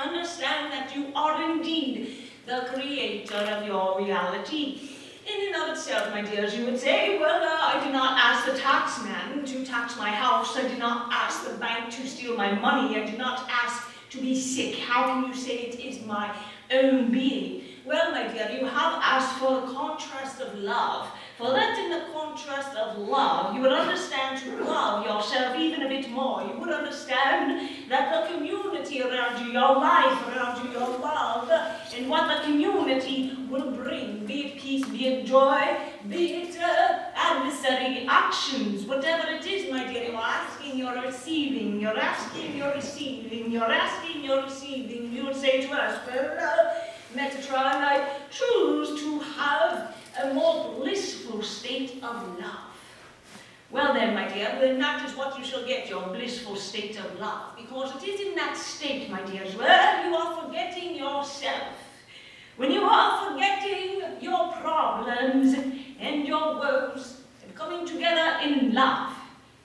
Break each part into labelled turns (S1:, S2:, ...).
S1: Understand that you are indeed the creator of your reality. In and of itself, my dears, you would say, well, I did not ask the taxman to tax my house. I did not ask the bank to steal my money. I did not ask to be sick. How can you say it is my own being? Well, my dear, you have asked for the contrast of love. For that in the contrast of love, you would understand to love yourself even a bit more. You would understand that the community around you, your life around you, your love, and what the community will bring, be it peace, be it joy, be it adversary actions, whatever it is, my dear, you're asking, you're receiving, you're asking, you're receiving, you're asking, you're receiving. You would say to us, well, Metatron, I choose to have a more blissful state of love. Well then, my dear, then that is what you shall get, your blissful state of love, because it is in that state, my dears, where you are forgetting yourself. When you are forgetting your problems and your woes and coming together in love,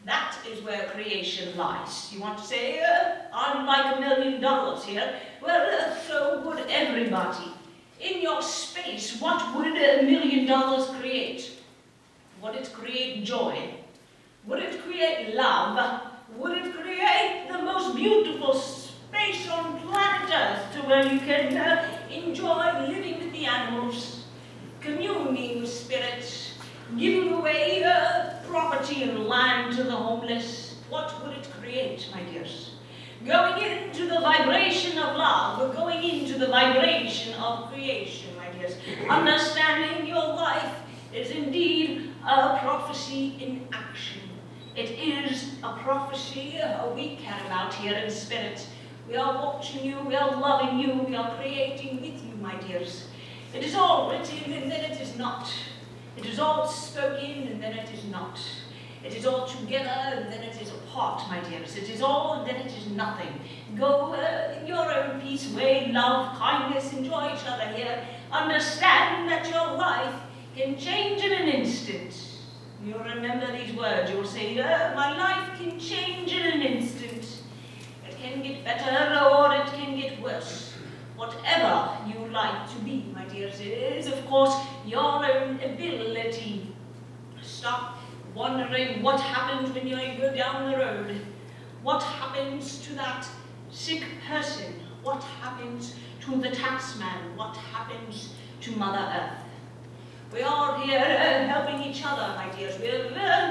S1: that is where creation lies. You want to say, I'd like $1 million here. Well, so would everybody. In your space, what would $1 million create? Would it create joy? Would it create love? Would it create the most beautiful space on planet Earth to where you can enjoy living with the animals, communing with spirits, giving away property and land to the homeless? What would it create, my dears? Going into the vibration of love, going into the vibration of creation, my dears. Understanding your life is indeed a prophecy in action. It is a prophecy we care about here in spirit. We are watching you, we are loving you, we are creating with you, my dears. It is all written and then it is not. It is all spoken and then it is not. It is all together and then it is apart, my dears. It is all and then it is nothing. Go in your own peace way, love, kindness, enjoy each other here. Understand that your life can change in an instant. You'll remember these words. You'll say, my life can change in an instant. It can get better or it can get worse. Whatever you like to be, my dears, it is, of course, your own ability. Stop wondering what happens when you go down the road. What happens to that sick person? What happens to the taxman? What happens to Mother Earth? We are here helping each other, my dears. We'll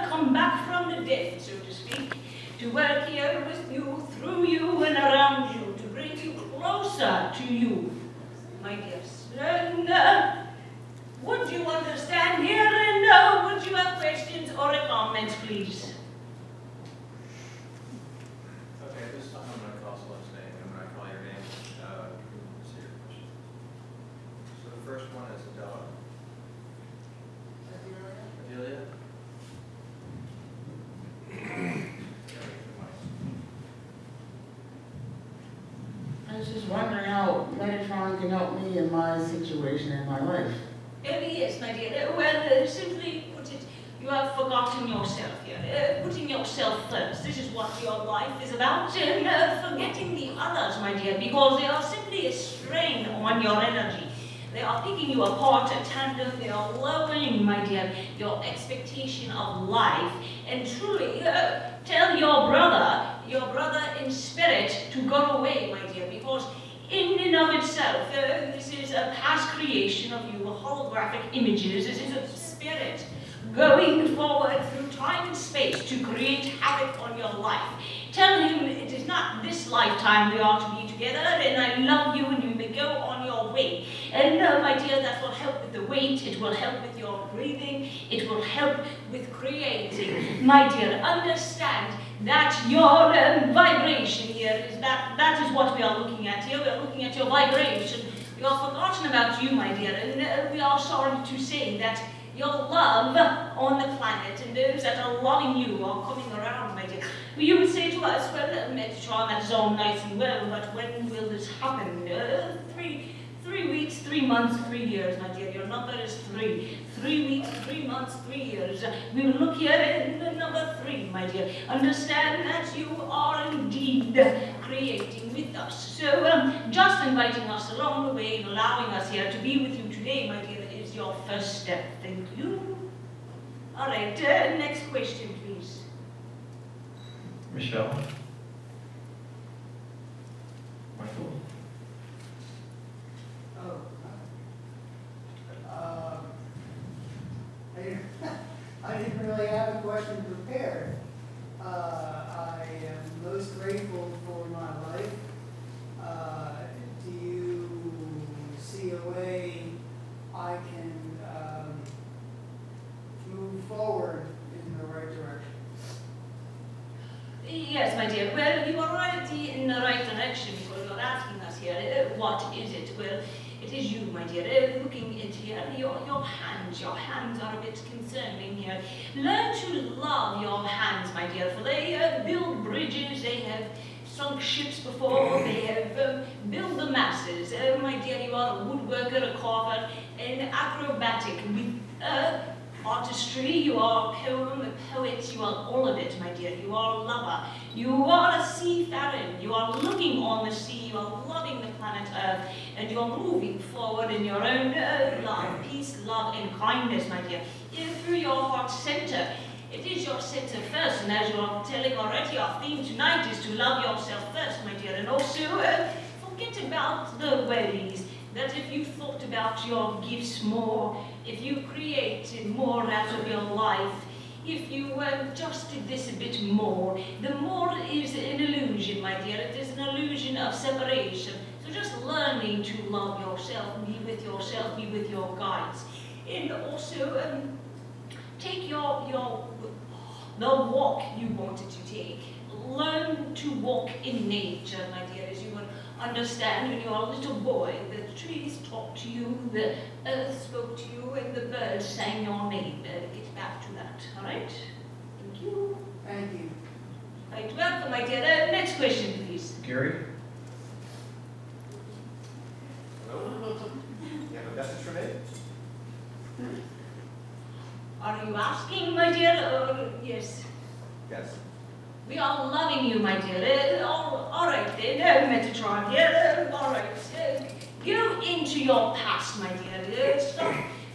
S1: come back from the dead, so to speak, to work here with you, through you, and around you, to bring you closer to you, my dears. And would you understand here, and would you have questions or comments, please?
S2: Okay, this time I'm going to call someone's name, and when I call your name, say your question. So the first one is Adela. Adelia?
S3: I was just wondering how Metatron can help me in my situation in my life.
S1: Yes, my dear. Well, simply put it, you have forgotten yourself here. Putting yourself first. This is what your life is about. Forgetting the others, my dear, because they are simply a strain on your energy. They are picking you apart at tandem. They are lowering, my dear, your expectation of life. And truly, tell your brother in spirit, to go away, my dear, because in and of itself, this is a past creation of you, holographic images. This is a spirit going forward through time and space to create havoc on your life. Tell him it is not this lifetime we are to be together, and I love you, and you may go on your way. And my dear, that will help with the weight, it will help with your breathing, it will help with creating. My dear, understand that your vibration here is that is what we are looking at here. We are looking at your vibration. We are forgotten about you, my dear, and we are sorry to say that your love on the planet and those that are loving you are coming around, my dear. You would say to us, well, Metatron, that is all nice and well, but when will this happen? 3 weeks, 3 months, 3 years, my dear. Your number is 3. 3 weeks, 3 months, 3 years. We will look here in the number 3, my dear. Understand that you are indeed creating with with us. So just inviting us along the way and allowing us here to be with you today, my dear, is your first step. Thank you. All right, next question, please.
S2: Michelle? Michael?
S4: Oh, I didn't really have a question prepared. I am most grateful for my life. Do you see a way I can move forward in the right direction?
S1: Yes, my dear. Well, you are already in the right direction because you're asking us here, what is it? Well, it is you, my dear. Looking at here, your hands. Your hands are a bit concerning here. Learn to love your hands, my dear, for they build bridges, they have sunk ships before, they have built the masses. My dear, you are a woodworker, a carver, an acrobatic with artistry, you are a poem, a poet, you are all of it, my dear. You are a lover. You are a seafarer. You are looking on the sea. You are loving the planet Earth. And you are moving forward in your own love, peace, love, and kindness, my dear. Through your heart center. It is your center first. And as you are telling already, our theme tonight is to love yourself first, my dear. And also, forget about the worries. That if you thought about your gifts more, if you created more out of your life, if you just did this a bit more, the more is an illusion, my dear. It is an illusion of separation. So just learning to love yourself, be with your guides. And also take the walk you wanted to take. Learn to walk in nature, my dear, as you would understand when you are a little boy. The trees talked to you, the earth spoke to you, and the birds sang your name. Get back to that, all right? Thank you.
S4: Thank you.
S1: Right, welcome, my dear. Next question, please.
S2: Gary?
S5: Hello? You have a message for me?
S1: Are you asking, my dear? Yes.
S5: Yes.
S1: We are loving you, my dear. All right, then, Metatron here. All right. Go into your past, my dear. Stop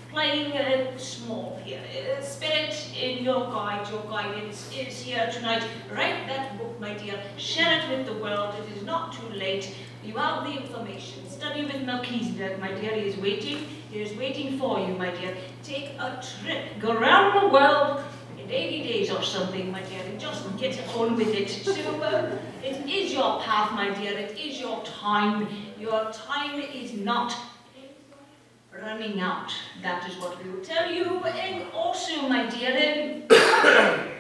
S1: playing small here. Spirit in your guide, your guidance is here tonight. Write that book, my dear. Share it with the world. It is not too late. You have the information. Study with Melchizedek, my dear. He is waiting. He is waiting for you, my dear. Take a trip. Go around the world. 80 days or something, my dear, and just get on with it. So it is your path, my dear, it is your time. Your time is not running out. That is what we will tell you. And also, my dear,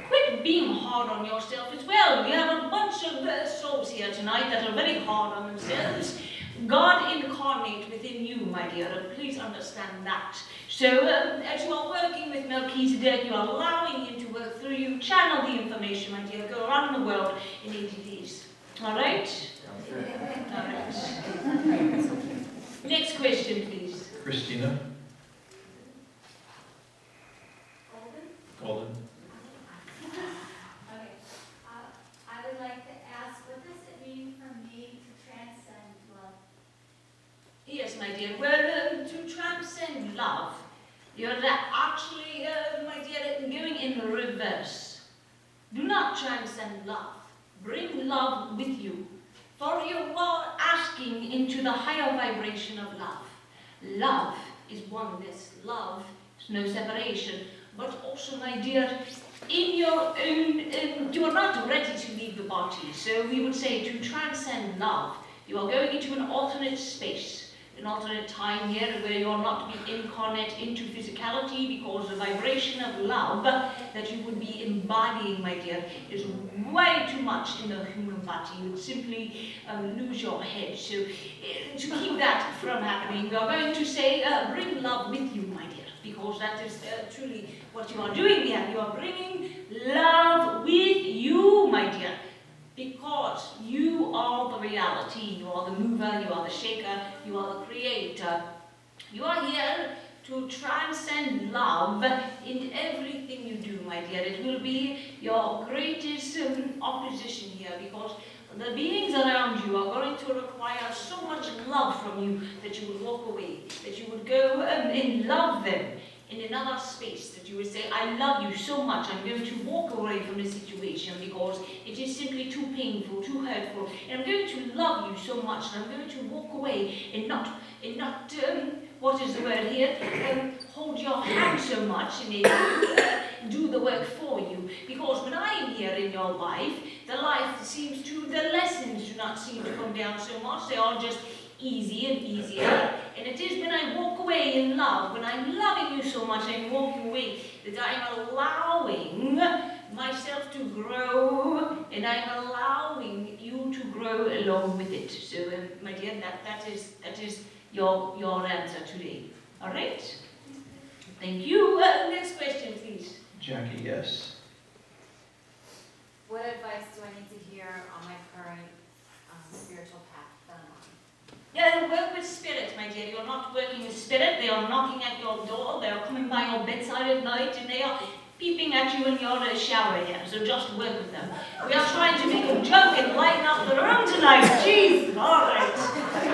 S1: quit being hard on yourself as well. We have a bunch of souls here tonight that are very hard on themselves. God incarnate within you, my dear. Please understand that. So, as you are working with Melchizedek, you are allowing him to work through you. Channel the information, my dear. Go around the world in 80 days. All right? All right. Next question, please.
S2: Christina? Golden?
S6: Okay. I would like to ask, what does it mean for me to transcend love?
S1: Yes, my dear. Well, to transcend love, you're actually, my dear, going in reverse. Do not transcend love. Bring love with you. For you are asking into the higher vibration of love. Love is oneness. Love is no separation. But also, my dear, in your own, you are not ready to leave the body. So we would say to transcend love, you are going into an alternate space, an alternate time here where you are not to be incarnate into physicality because the vibration of love that you would be embodying, my dear, is way too much in the human body. You would simply lose your head. So to keep that from happening, we are going to say, bring love with you, my dear, because that is truly what you are doing here. You are bringing love with you, my dear. Because you are the reality, you are the mover, you are the shaker, you are the creator. You are here to transcend love in everything you do, my dear. It will be your greatest opposition here because The beings around you are going to require so much love from you that you would walk away, that you would go and love them in another space, that you would say, I love you so much, I'm going to walk away from this situation because it is simply too painful, too hurtful, and I'm going to love you so much, and I'm going to walk away and not what is the word here, hold your hand so much and do the work for you. Because when I am here in your life, the lessons do not seem to come down so much, they are just easy and easier. And it is when I walk away in love, when I'm loving you so much, I'm walking away, that I'm allowing myself to grow, and I'm allowing you to grow along with it. So, my dear, that is your answer today. All right? Thank you. Next question, please.
S2: Jackie, yes.
S7: What advice do I need to hear on my current spiritual path that I'm on?
S1: Yeah, work with spirit, my dear. You're not working with spirit. They are knocking at your door. They are coming by your bedside at night, and they are peeping at you in your shower here. So just work with them. We are trying to make a joke and lighten up the room tonight. Jeez, all right.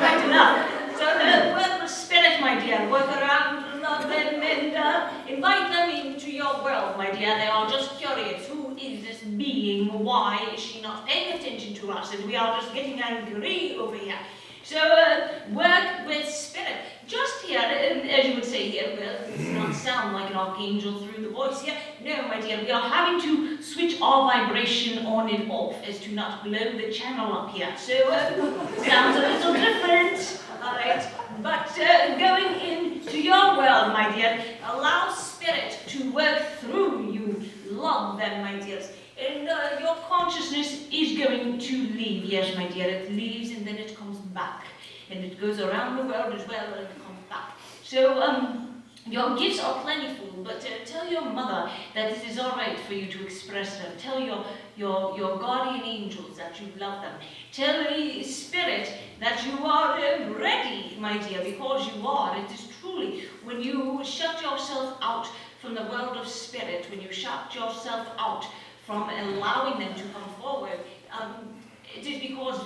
S1: Right enough. So work with spirit, my dear. Work around, love them, and invite them into your world, my dear. They are just curious. Who is this being? Why is she not paying attention to us? And we are just getting angry over here. So work with spirit. Just here, as you would say here, well, it does not sound like an archangel through the voice here. No, my dear, we are having to switch our vibration on and off as to not blow the channel up here. So sounds a little different, all right? But going into your world, my dear, allow spirit to work through you. Love them, my dears. And your consciousness is going to leave. Yes, my dear, it leaves and then it comes back. And it goes around the world as well and it comes back. So your gifts are plentiful, but tell your mother that it is all right for you to express them. Tell your guardian angels that you love them. Tell the spirit that you are ready, my dear, because you are. It is truly when you shut yourself out from the world of spirit, when you shut yourself out from allowing them to come forward, it is because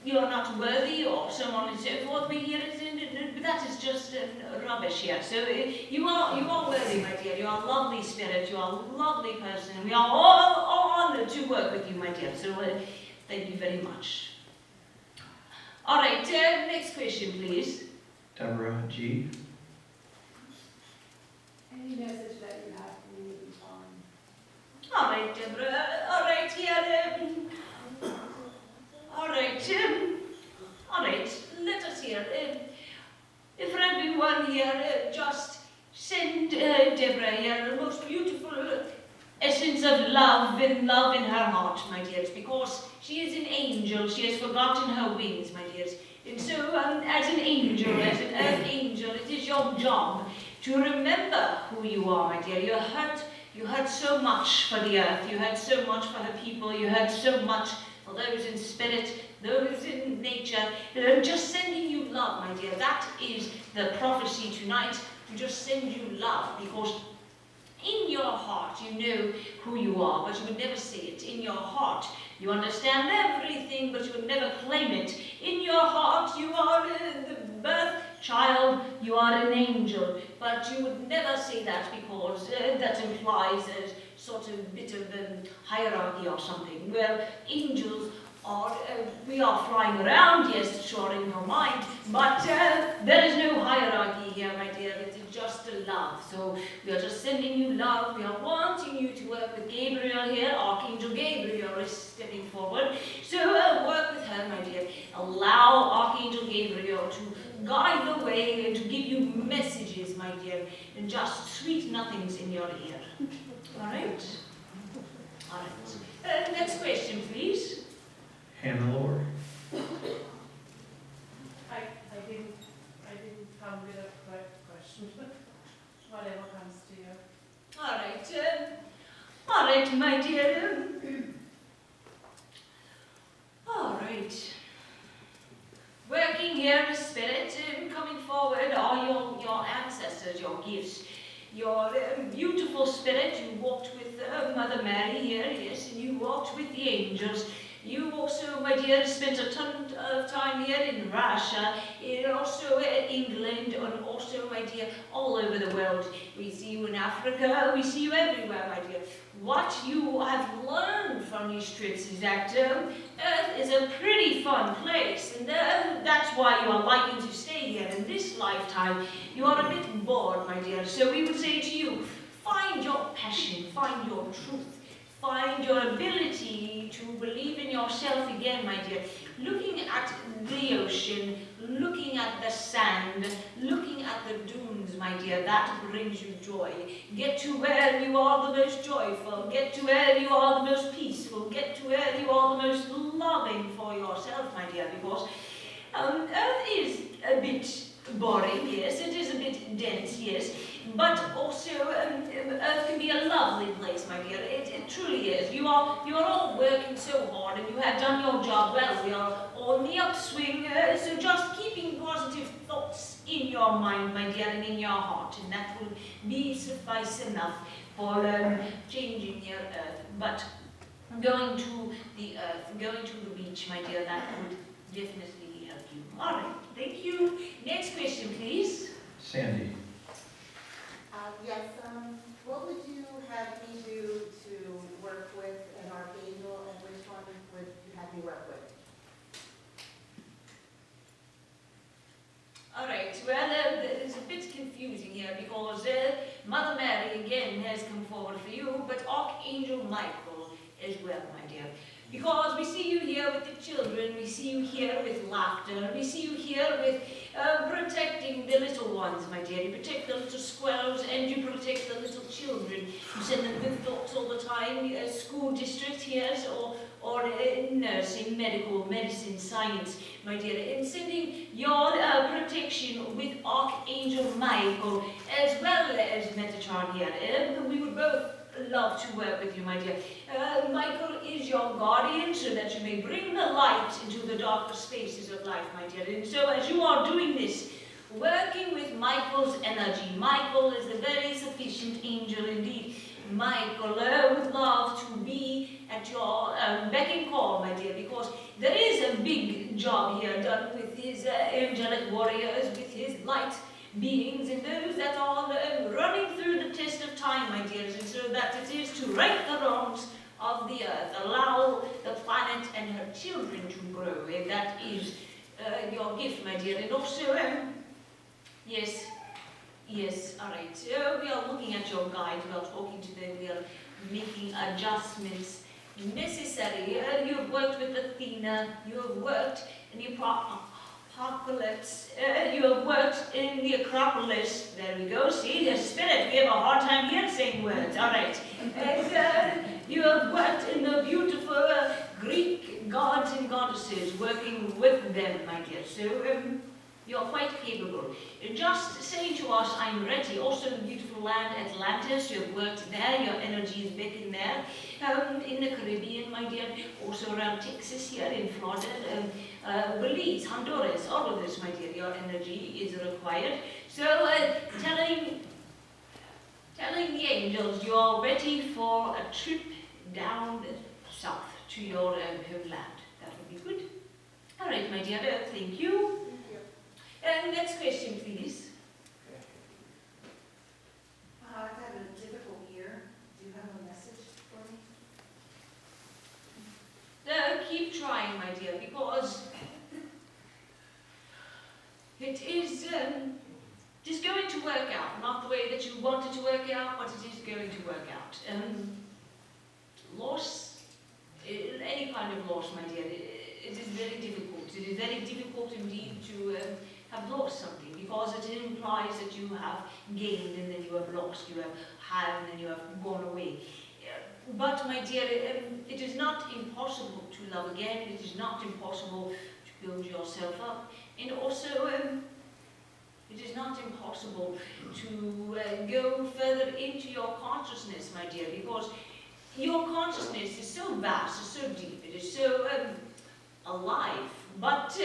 S1: you are not worthy or so on and so forth. We hear it, but that is just rubbish here. So you are worthy, my dear. You are a lovely spirit. You are a lovely person. And we are all honored to work with you, my dear. So thank you very much. All right, next question, please.
S2: Deborah G.
S8: Any message that you have for me would be fine.
S1: All right, Deborah. All right, here. All right. Let us hear. For everyone here, just send Deborah here the most beautiful essence of love and love in her heart, my dears, because she is an angel. She has forgotten her wings, my dears. And so, as an angel, as an earth angel, it is your job to remember who you are, my dear. You hurt so much for the earth. You hurt so much for the people. You hurt so much for those in spirit, those in nature. Just sending you love, my dear. That is the prophecy tonight. To just send you love, because in your heart you know who you are, but you would never say it. In your heart you understand everything, but you would never claim it. In your heart you are the birth child, you are an angel, but you would never say that because that implies a sort of bit of hierarchy or something. Well, angels are, we are flying around, yes, sure, in your mind, but there is no hierarchy here, my dear. It is just a love. So we are just sending you love. We are wanting you to work with Gabriel here. Archangel Gabriel is stepping forward. So work with her, my dear. Allow Archangel Gabriel to guide the way and to give you messages, my dear, and just sweet nothings in your ear. All right? All right. Next question, please.
S2: Hannah Lord.
S8: I didn't come with a correct question. Whatever comes to you.
S1: All right, my dear. All right. Working here with spirit, coming forward are your ancestors, your gifts. Your beautiful spirit, you walked with Mother Mary here, yes, and you walked with the angels. You also, my dear, spent a ton of time here in Russia, and also in England, and also, my dear, all over the world. We see you in Africa, we see you everywhere, my dear. What you have learned from these trips is that Earth is a pretty fun place, and that's why you are liking to stay here in this lifetime. You are a bit bored, my dear, so we would say to you, find your passion, find your truth, find your ability to believe in yourself again, my dear. Looking at the ocean, looking at the sand, looking at the dunes, my dear, that brings you joy. Get to where you are the most joyful, get to where you are the most peaceful, get to where you are the most loving for yourself, my dear, because Earth is a bit boring, yes, it is a bit dense, yes, but also Earth can be a lovely place, my dear. It truly is. You are all working so hard, and you have done your job well. We are on the upswing, so just keeping positive thoughts in your mind, my dear, and in your heart, and that will be suffice enough for changing your Earth. But going to the Earth, going to the beach, my dear, that would definitely help you. All right, thank you. Next question, please.
S2: Sandy.
S9: Yes, what would you have me do to work with an archangel, and which one would you have me work with?
S1: All right, well, it's a bit confusing here because Mother Mary again has come forward for you, but Archangel Michael as well, my dear. Because we see you here with the children, we see you here with laughter, we see you here with protecting the little ones, my dear. You protect the little squirrels and you protect the little children. You send them good thoughts all the time, school district here, or nursing, medical, medicine, science, my dear. And sending your protection with Archangel Michael as well as Metatron here. We would both love to work with you, my dear. Michael is your guardian so that you may bring the light into the darker spaces of life, my dear. And so as you are doing this, working with Michael's energy, Michael is a very sufficient angel indeed. Michael would love to be at your beck and call, my dear, because there is a big job here done with his angelic warriors, with his light beings, and those that are running through the test of time, my dears, and so that it is to right the wrongs of the earth, allow the planet and her children to grow, and that is your gift, my dear. And also, yes, all right, so we are looking at your guide, we are talking to them, we are making adjustments necessary. You have worked with Athena, you have worked in the Apocalypse, you have worked in the Acropolis. There we go, see, the spirit, we have a hard time here saying words, all right. And you have worked in the beautiful Greek gods and goddesses, working with them, my dear. So you're quite capable. Just saying to us, I'm ready. Also the beautiful land Atlantis, you have worked there, your energy is big in there. In the Caribbean, my dear, also around Texas here in Florida, Belize, Honduras, all of this, my dear, your energy is required. So telling the angels you are ready for a trip down south to your homeland. That would be good. All right, my dear, thank you. And next question, please.
S9: I've had a difficult year. Do you have a message for me?
S1: Keep trying, my dear, because it is just going to work out. Not the way that you want it to work out, but it is going to work out. Loss, any kind of loss, my dear, it is very difficult. It is very difficult indeed to have lost something, because it implies that you have gained and then you have lost, you have had and then you have gone away. But my dear, it is not impossible to love again, it is not impossible to build yourself up, and also it is not impossible to go further into your consciousness, my dear, because your consciousnness is so vast, it's so deep, it is so alive, but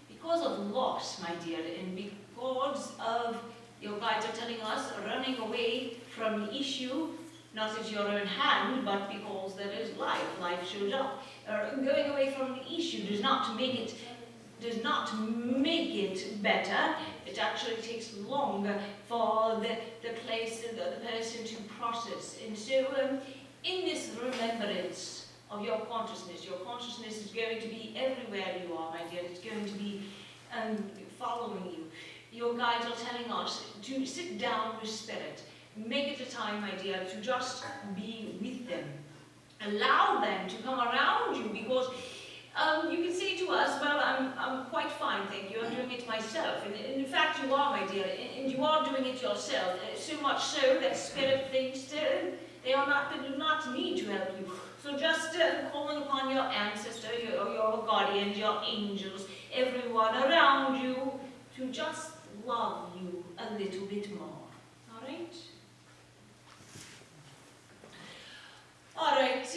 S1: because of loss, my dear, and because of, your guides are telling us, running away from the issue, not at your own hand, but because there is life. Life shows up. Going away from the issue does not make it better. It actually takes longer for the person to process. And so in this remembrance of your consciousness is going to be everywhere you are, my dear. It's going to be following you. Your guides are telling us to sit down with spirit. Make it a time, my dear, to just be with them. Allow them to come around you, because you can say to us, well, I'm quite fine, thank you, I'm doing it myself. And in fact, you are, my dear, and you are doing it yourself. So much so that spirit thinks they do not need to help you. So just calling upon your ancestor, your guardians, your angels, everyone around you to just love you a little bit more. All right? All right,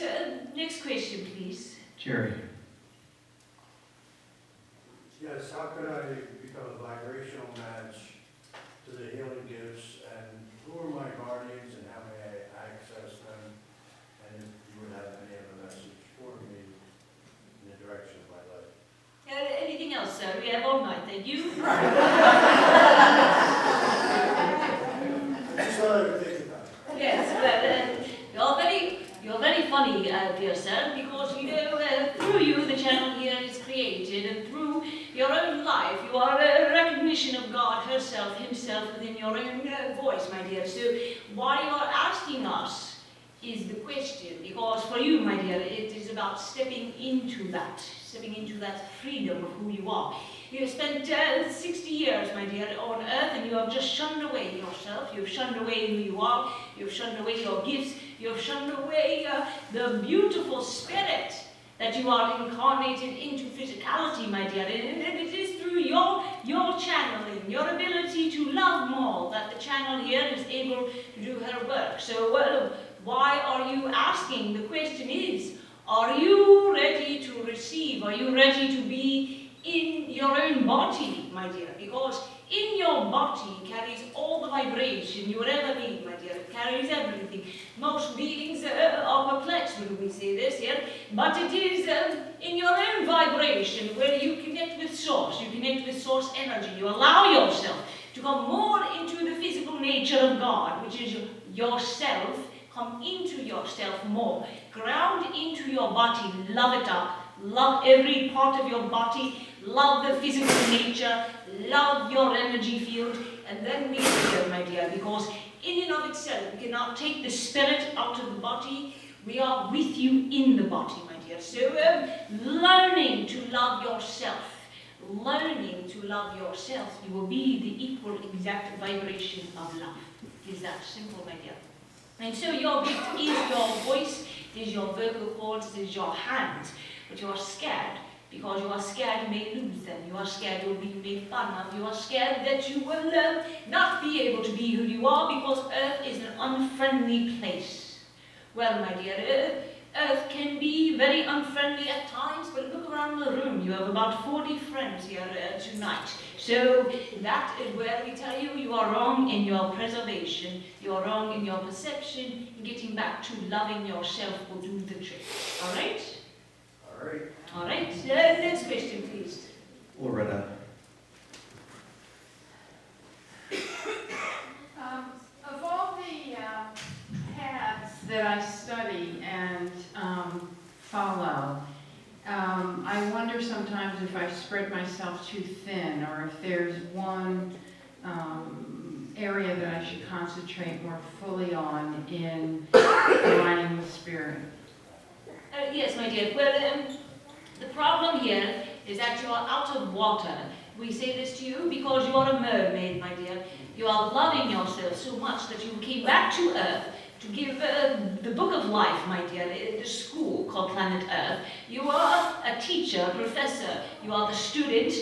S1: next question, please.
S10: Jerry.
S11: Yes, how could I become a vibrational match to the healing gifts, and who are my guardians and how may I access them? And if you would have any other message for me in the direction of my life.
S1: Anything else, sir? We have all night, thank you.
S11: Just what I would think about it.
S1: Yes, well, you're very funny, dear sir, because you know, through you the channel here is created, and through your own life you are a recognition of God herself, himself within your own voice, my dear. So why you are asking us is the question, because for you, my dear, it is about stepping into that freedom of who you are. You have spent 60 years, my dear, on earth, and you have just shunned away yourself. You have shunned away who you are. You have shunned away your gifts. You have shunned away the beautiful spirit that you are incarnated into physicality, my dear. And it is through your channeling, your ability to love more, that the channel here is able to do her work. So, why are you asking? The question is, are you ready to receive? Are you ready to be in your own body, my dear? Because in your body carries all the vibration you would ever need, my dear. It carries everything. Most beings are perplexed when we say this here, but it is in your own vibration where you connect with source. You connect with source energy. You allow yourself to come more into the physical nature of God, which is yourself. Come into yourself more. Ground into your body. Love it up. Love every part of your body. Love the physical nature. Love your energy field. And then we go, my dear, because in and of itself, we cannot take the spirit out of the body. We are with you in the body, my dear. So, learning to love yourself. Learning to love yourself, you will be the equal, exact vibration of love. It is that simple, my dear. And so your gift is your voice, it is your vocal cords, it is your hands. But you are scared, because you are scared you may lose them. You are scared you will be made fun of. You are scared that you will not be able to be who you are, because Earth is an unfriendly place. Well, my dear, Earth can be very unfriendly at times, but look around the room. You have about 40 friends here tonight. So that is where we tell you you are wrong in your preservation. You are wrong in your perception. Getting back to loving yourself will do the trick. All right?
S11: All right.
S1: All right. Next question, please.
S10: Loretta.
S12: Of all the paths that I study and follow, I wonder sometimes if I spread myself too thin, or if there's one area that I should concentrate more fully on in aligning with spirit.
S1: Yes, my dear. Well, the problem here is that you are out of water. We say this to you because you are a mermaid, my dear. You are loving yourself so much that you came back to Earth to give the book of life, my dear, the school called Planet Earth. You are a teacher, professor. You are the student,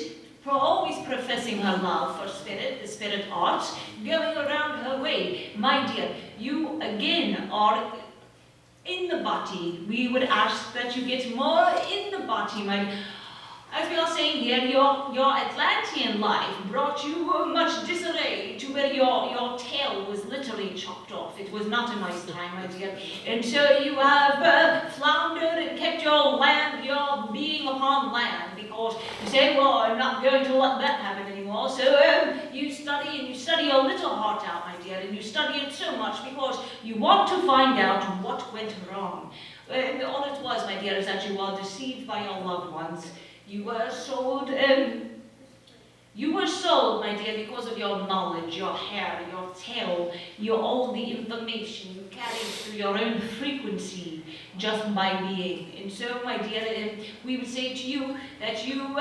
S1: for always professing her love for spirit, the spirit arts, going around her way. My dear, you again are in the body. We would ask that you get more in the body, my dear. As we are saying dear, your Atlantean life brought you much disarray to where your tail was literally chopped off. It was not a nice time, my dear. And so you have floundered and kept your being upon land, because you say, well, I'm not going to let that happen anymore. So you study your little heart out, my dear, and you study it so much because you want to find out what went wrong. And all it was, my dear, is that you were deceived by your loved ones. You were sold, my dear, because of your knowledge, your hair, your tail, all the information you carried through your own frequency just by being. And so, my dear, we would say to you that you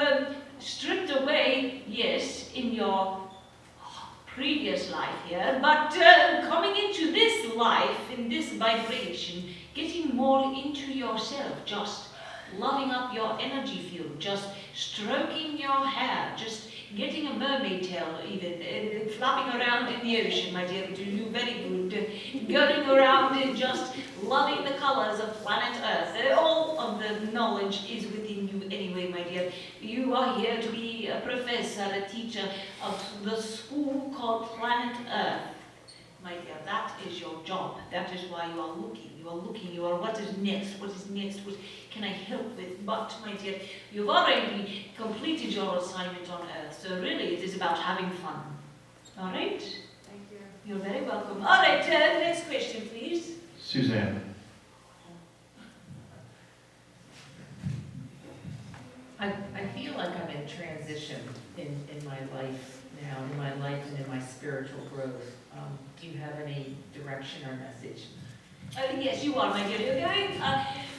S1: stripped away, yes, in your previous life here, but coming into this life, in this vibration, getting more into yourself, just loving up your energy field, just stroking your hair, just getting a mermaid tail even, flapping around in the ocean, my dear, do you very good. Going around and just loving the colors of planet Earth. All of the knowledge is within you anyway, my dear. You are here to be a professor, a teacher of the school called Planet Earth. My dear, that is your job. That is why you are looking. You are what is next, what can I help with? But, my dear, you've already completed your assignment on Earth, so really it is about having fun. All right?
S7: Thank you.
S1: You're very welcome. All right, next question, please.
S2: Suzanne.
S10: I feel like I'm in transition in my life now, in my life and in my spiritual growth. Do you have any direction or message?
S1: Yes, you are, my dear.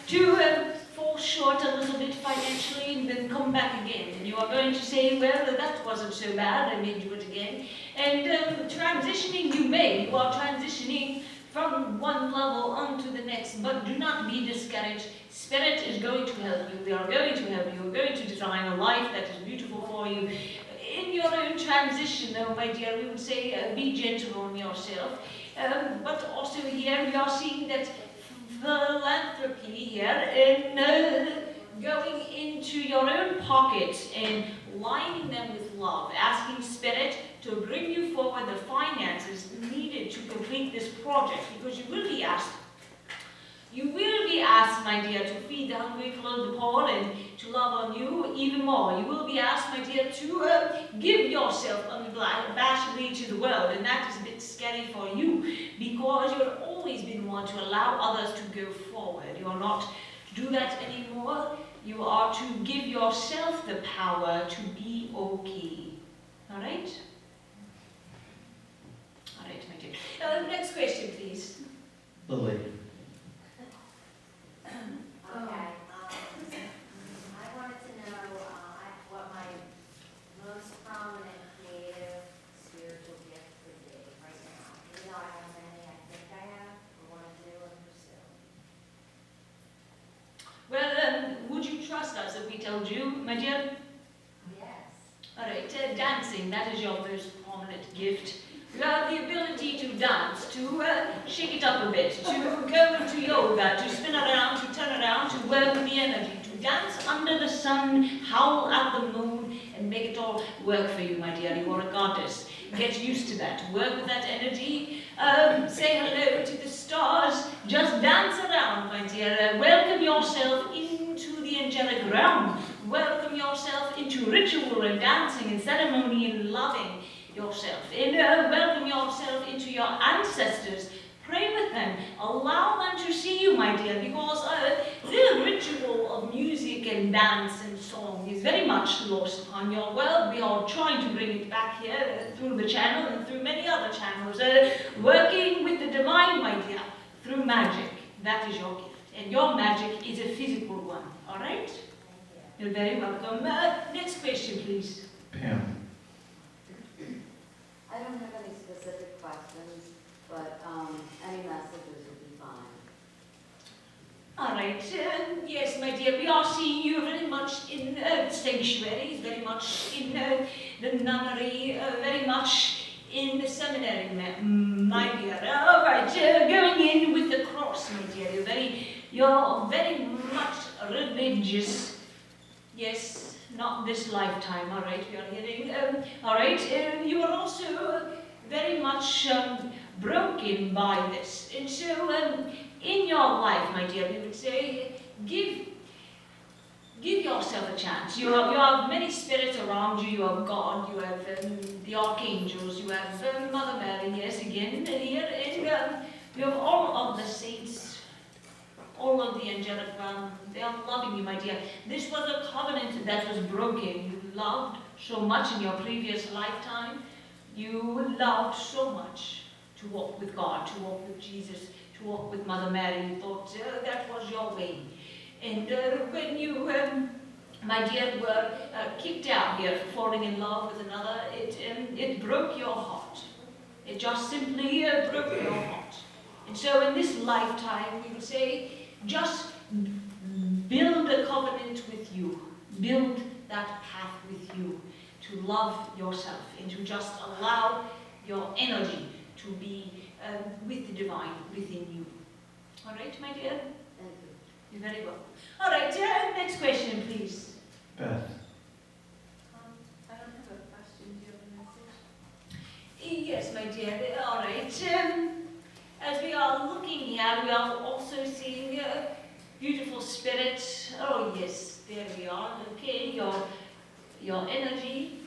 S1: You're going to fall short a little bit financially and then come back again. And you are going to say, well, that wasn't so bad, I made you it again. And transitioning you are transitioning from one level onto the next, but do not be discouraged. Spirit is going to help you. We are going to help you. We're going to design a life that is beautiful for you. In your own transition, though, my dear, we would say be gentle on yourself. But also here we are seeing that philanthropy here in going into your own pockets and lining them with love, asking Spirit to bring you forward the finances needed to complete this project, because you will be asked, my dear, to feed the hungry, clothe the poor, and to love on you even more. You will be asked, my dear, to give yourself unabashedly to the world, and that is a bit scary for you, because you've always been one to allow others to go forward. You are not to do that anymore. You are to give yourself the power to be okay. All right? All right, my dear. Next question, please.
S2: Lily.
S6: Okay, I wanted to know what my most prominent creative spiritual gift would be right now. Even though I have many I think I have, or want to do and pursue.
S1: Well, would you trust us if we told you, my dear?
S6: Yes.
S1: All right, dancing, that is your most prominent gift. You have the ability to dance, to shake it up a bit, to go into yoga, to spin around, to turn around, to work the energy, to dance under the sun, howl at the moon, and make it all work for you, my dear. You are a goddess. Get used to that. Work with that energy. Say hello to the stars. Just dance around, my dear. Welcome yourself into the angelic realm. Welcome yourself into ritual and dancing and ceremony and loving yourself, and welcome yourself into your ancestors. Pray with them. Allow them to see you, my dear, because the ritual of music and dance and song is very much lost upon your world. We are trying to bring it back here through the channel and through many other channels. Working with the divine, my dear, through magic. That is your gift. And your magic is a physical one. All right?
S6: Thank you.
S1: You're very welcome. Next question, please.
S2: Pam.
S13: I don't have any specific questions, but any messages would be fine.
S1: All right. Yes, my dear, we are seeing you very much in sanctuaries, very much in the nunnery, very much in the seminary, my dear. All right, going in with the cross, my dear. You're very much religious. Yes, not this lifetime, all right, we are hearing. All right, you are also very much broken by this. And so, in your life, my dear, we would say, give yourself a chance. You have many spirits around you. You have God, you have the archangels, you have Mother Mary, yes, again, here, and you have all of the saints, all of the angelic realm. They are loving you, my dear. This was a covenant that was broken. You loved so much in your previous lifetime. You loved so much to walk with God, to walk with Jesus, to walk with Mother Mary. You thought that was your way. And when you, my dear, were kicked out here for falling in love with another, it broke your heart. It just simply broke your heart. And so in this lifetime, we would say, just build a covenant with you. Build that path with you to love yourself and to just allow your energy to be with the divine within you. All right, my dear?
S13: Thank you.
S1: You're very welcome. All right, next question, please.
S2: Beth.
S7: I don't have a question. Do you have a message?
S1: Yes, my dear. All right. As we are looking here, we are also seeing beautiful spirit. Oh, yes, there we are. Okay, your energy.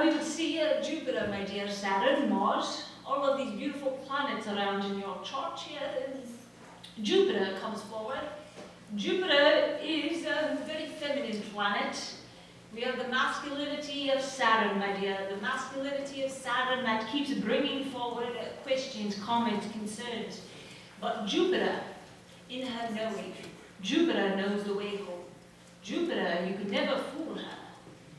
S1: We would see Jupiter, my dear, Saturn, Mars, all of these beautiful planets around in your chart here. Jupiter comes forward. Jupiter is a very feminine planet. We have the masculinity of Saturn, my dear. The masculinity of Saturn that keeps bringing forward questions, comments, concerns. But Jupiter, in her knowing, Jupiter knows the way home. Jupiter, you could never fool her,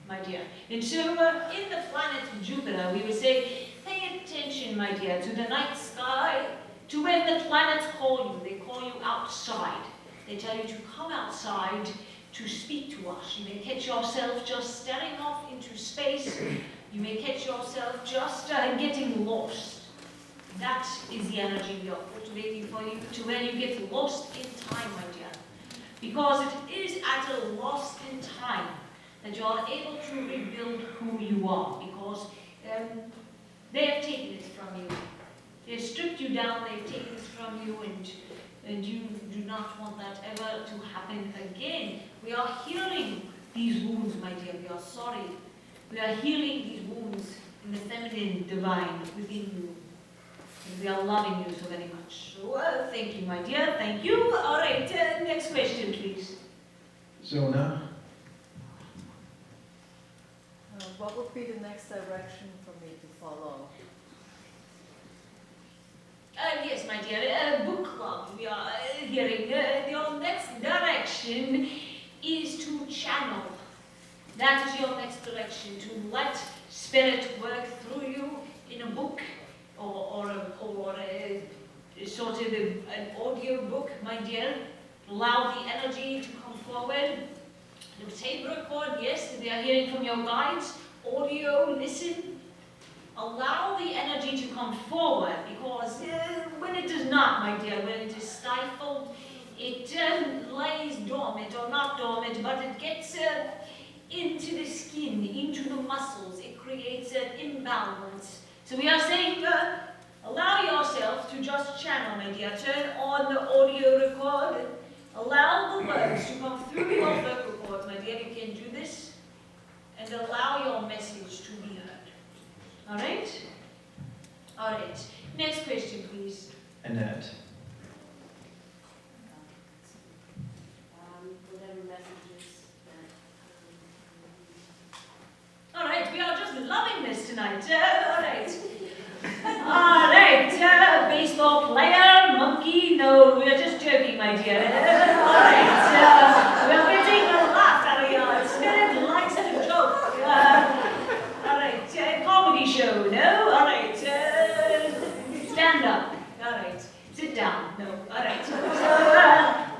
S1: my dear. And so, in the planet Jupiter, we would say, pay attention, my dear, to the night sky, to when the planets call you. They call you outside. They tell you to come outside to speak to us. You may catch yourself just staring off into space. You may catch yourself just getting lost. That is the energy we are cultivating for you, to where you get lost in time, my dear. Because it is at a lost in time that you are able to rebuild who you are. Because they have taken it from you. They've stripped you down, they've taken it from you, and you do not want that ever to happen again. We are healing these wounds, my dear. We are sorry. We are healing these wounds in the feminine divine within you. And we are loving you so very much. So, thank you, my dear. Thank you. All right, next question, please.
S2: Zona.
S14: What would be the next direction for me to follow?
S1: Yes, my dear, book club. We are hearing your next direction is to channel. That is your next direction, to let spirit work through you in a book or a sort of an audio book, my dear. Allow the energy to come forward. The tape record, yes, they are hearing from your guides. Audio, listen. Allow the energy to come forward, because when it does not, my dear, when it is stifled, it lays dormant, or not dormant, but it gets into the skin, into the muscles. It creates an imbalance. So we are saying, allow yourself to just channel, my dear. Turn on the audio record. Allow the words to come through your vocal cords, my dear. You can do this, and allow your message to be heard. All right? All right. Next question, please.
S2: Annette.
S13: Whatever messages
S1: All right, we are just loving this tonight. All right. All right. Baseball player, monkey. No, we are just joking, my dear. All right. We are getting a laugh out of your spirit likes to joke. All right. Comedy show. No. All right. Stand up. All right. Sit down. No. All right. So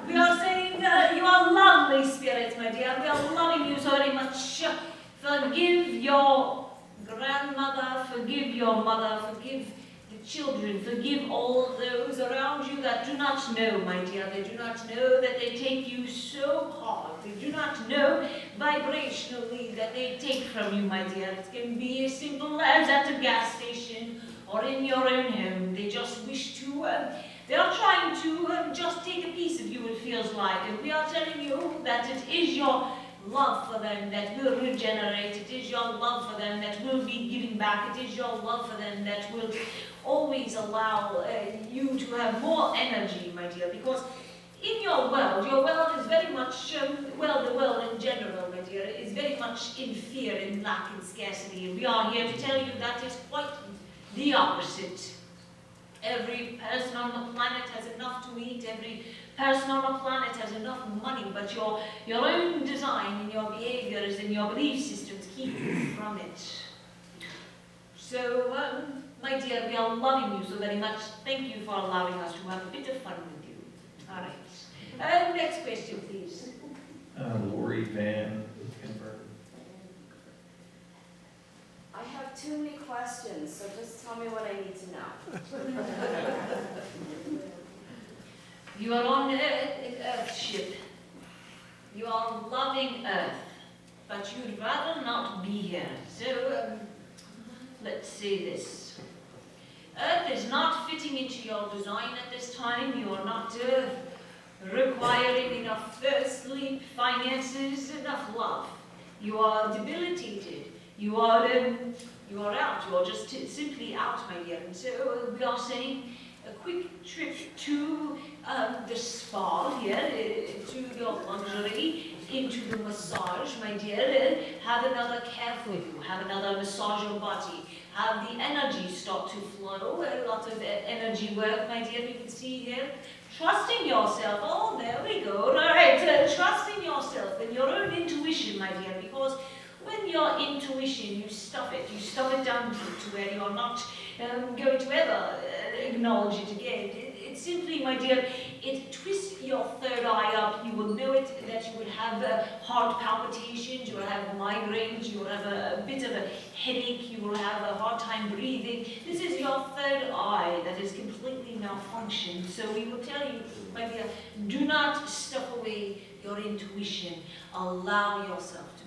S1: we are saying you are lovely spirits, my dear. We are loving you so very much. Forgive your grandmother, forgive your mother, forgive the children, forgive all of those around you that do not know, my dear. They do not know that they take you so hard. They do not know vibrationally that they take from you, my dear. It can be as simple as at a gas station or in your own home. They just wish to, they are trying to just take a piece of you, it feels like. And we are telling you that it is your love for them that will regenerate. It is your love for them that will be giving back. It is your love for them that will always allow you to have more energy, my dear, because in your world is very much, well, the world in general, my dear, is very much in fear and lack and scarcity. And we are here to tell you that is quite the opposite. Every person on the planet has enough to eat. Every person on the planet has enough money, but your own design and your behaviors and your belief systems keep you from it. So, my dear, we are loving you so very much. Thank you for allowing us to have a bit of fun with you. All right. Next question, please.
S2: Lori Van Convert.
S13: I have too many questions, so just tell me what I need to know.
S1: You are on an Earth ship. You are loving Earth, but you'd rather not be here. So, let's say this. Earth is not fitting into your design at this time. You are not requiring enough sleep, finances, enough love. You are debilitated. You are out. You are just simply out, my dear. And so we are saying a quick trip to the spa here, to your luxury, into the massage, my dear. Have another care for you. Have another massage your body. Have the energy start to flow. A lot of energy work, my dear. You can see here. Trusting yourself. Oh, there we go. All right. Trusting yourself and your own intuition, my dear, because when your intuition, you stuff it down deep to where you're not going to ever acknowledge it again. It simply, my dear, it twists your third eye up. You will know it, that you will have heart palpitations, you will have migraines, you will have a bit of a headache, you will have a hard time breathing. This is your third eye that is completely malfunctioned. So we will tell you, my dear, do not stuff away your intuition. Allow yourself to